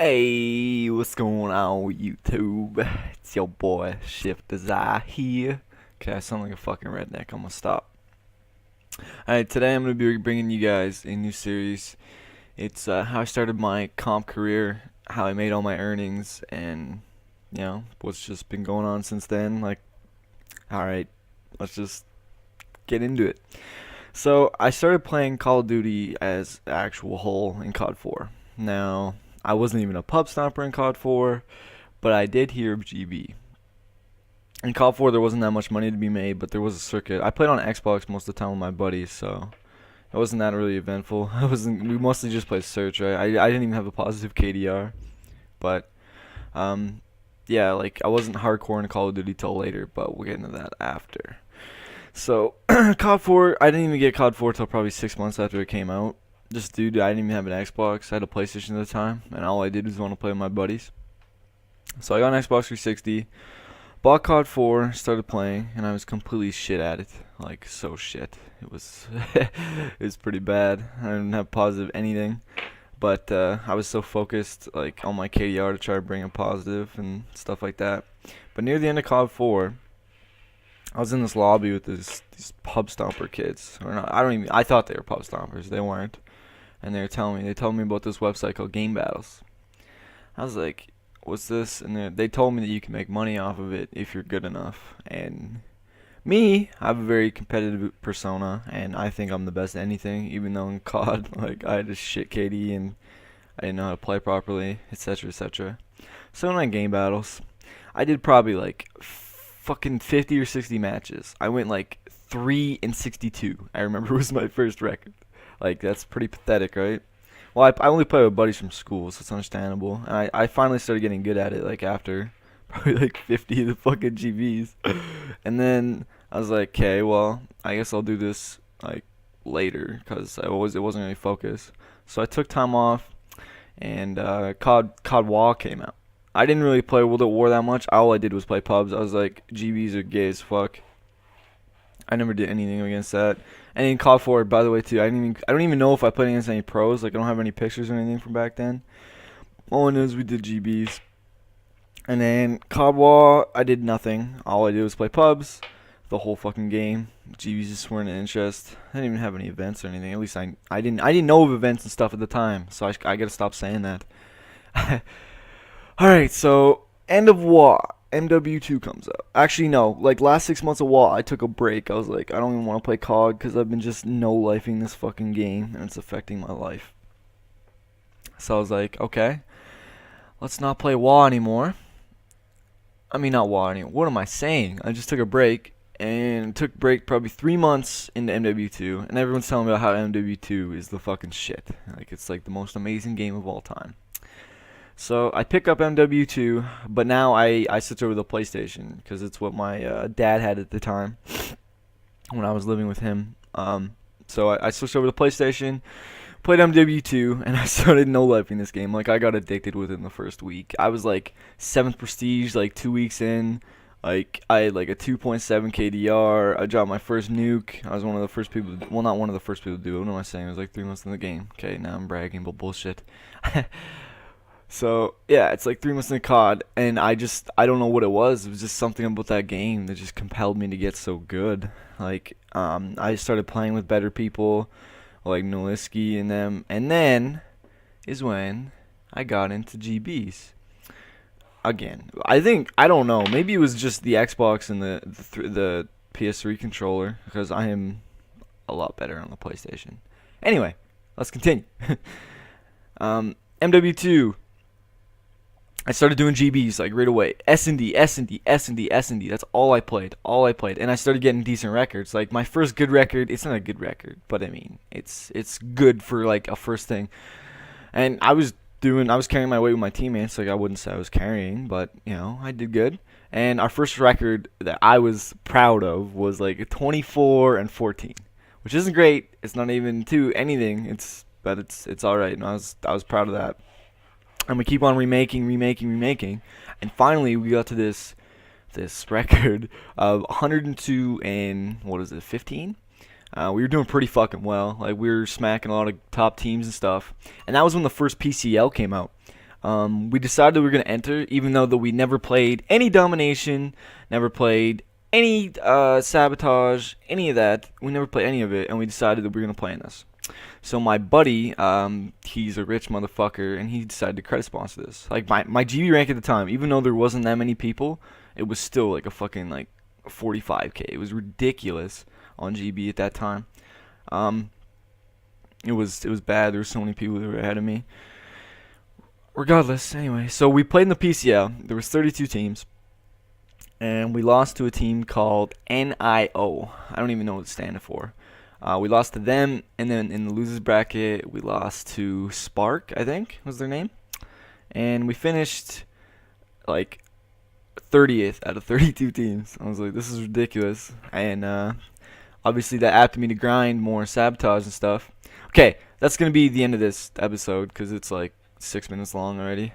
Hey, what's going on YouTube? It's your boy Shift Desire here. Okay, I sound like a fucking redneck. I'm gonna stop. Alright, today I'm gonna be bringing you guys a new series. It's how I started my comp career, how I made all my earnings, and what's just been going on since then. Alright, let's just get into it. So I started playing Call of Duty as actual whole in COD 4. Now, I wasn't even a pub stomper in COD 4, but I did hear of GB. In COD 4, there wasn't that much money to be made, but there was a circuit. I played on Xbox most of the time with my buddies, so it wasn't that really eventful. We mostly just played search, right? I didn't even have a positive KDR, but yeah, like I wasn't hardcore in Call of Duty till later, but we'll get into that after. So COD 4, I didn't even get COD 4 till probably 6 months after it came out. Just dude, I didn't even have an Xbox. I had a PlayStation at the time, and all I did was want to play with my buddies. So I got an Xbox 360, bought COD 4, started playing, and I was completely shit at it. Like so shit. It was it was pretty bad. I didn't have positive anything, but I was so focused like on my KDR to try to bring a positive and stuff like that. But near the end of COD 4, I was in this lobby with these pub stomper kids. Or not, I thought they were pub stompers. They weren't. And they told me about this website called Game Battles. I was like, what's this? And they told me that you can make money off of it if you're good enough. And me, I have a very competitive persona, and I think I'm the best at anything, even though in COD, like, I had a shit KD and I didn't know how to play properly, etc., etc. So in my Game Battles, I did probably like fucking 50 or 60 matches. I went like 3-62. I remember was my first record. Like, that's pretty pathetic, right? Well, I only play with buddies from school, so it's understandable. And I finally started getting good at it, like, after probably, like, 50 of the fucking GBs. And then I was like, okay, well, I guess I'll do this, like, later, because it wasn't really focused. So I took time off, and COD WaW came out. I didn't really play World at War that much. All I did was play pubs. I was like, GBs are gay as fuck. I never did anything against that. And in COD 4, by the way, too, I don't even know if I played against any pros. Like, I don't have any pictures or anything from back then. All I know is we did GBs. And then COD WaW, I did nothing. All I did was play pubs the whole fucking game. GBs just weren't an interest. I didn't even have any events or anything. At least I didn't know of events and stuff at the time. So I gotta stop saying that. Alright, so end of WaW. MW2 comes out. Actually, no. Like, last 6 months of WaW, I took a break. I was like, I don't even want to play COD because I've been just no-lifing this fucking game, and it's affecting my life. So I was like, okay, let's not play WaW anymore. I mean, not WaW anymore. What am I saying? I just took a break, and took a break probably 3 months into MW2, and everyone's telling me about how MW2 is the fucking shit. Like, it's like the most amazing game of all time. So I pick up MW2, but now I switch over to the PlayStation because it's what my dad had at the time when I was living with him. So I switched over to PlayStation, played MW2, and I started no-lifing this game. Like, I got addicted within the first week. I was like 7th prestige, like 2 weeks in. Like, I had like a 2.7 KDR. I dropped my first nuke. I was one of the first people. Well, not one of the first people to do it. What am I saying? It was like 3 months in the game. Okay, now I'm bragging, but bullshit. So, yeah, it's like 3 months in COD, and I don't know what it was. It was just something about that game that just compelled me to get so good. Like, I started playing with better people, like Nolisky and them, and then is when I got into GBs. Again, I don't know, maybe it was just the Xbox and the PS3 controller, because I am a lot better on the PlayStation. Anyway, let's continue. MW2. I started doing GBs like right away. S&D. That's all I played. And I started getting decent records. Like, my first good record, it's not a good record, but I mean, it's good for like a first thing. And I was carrying my weight with my teammates. Like, I wouldn't say I was carrying, but I did good. And our first record that I was proud of was like 24-14, which isn't great. It's not even to anything. But it's all right. And I was proud of that. And we keep on remaking, and finally we got to this record of 102 and what is it, 15? We were doing pretty fucking well. Like, we were smacking a lot of top teams and stuff. And that was when the first PCL came out. We decided we were gonna enter, even though that we never played any domination, never played any sabotage, any of that. We never played any of it, and we decided that we were gonna play in this. So my buddy, he's a rich motherfucker, and he decided to credit sponsor this. Like my GB rank at the time, even though there wasn't that many people, it was still like a fucking like 45k. It was ridiculous on GB at that time. It was bad. There were so many people that were ahead of me. Regardless, anyway, so we played in the PCL. There was 32 teams, and we lost to a team called NIO. I don't even know what it stands for. We lost to them, and then in the losers bracket, we lost to Spark, I think was their name, and we finished like 30th out of 32 teams. I was like, this is ridiculous, and obviously that apted me to grind more sabotage and stuff. Okay, that's gonna be the end of this episode because it's like 6 minutes long already.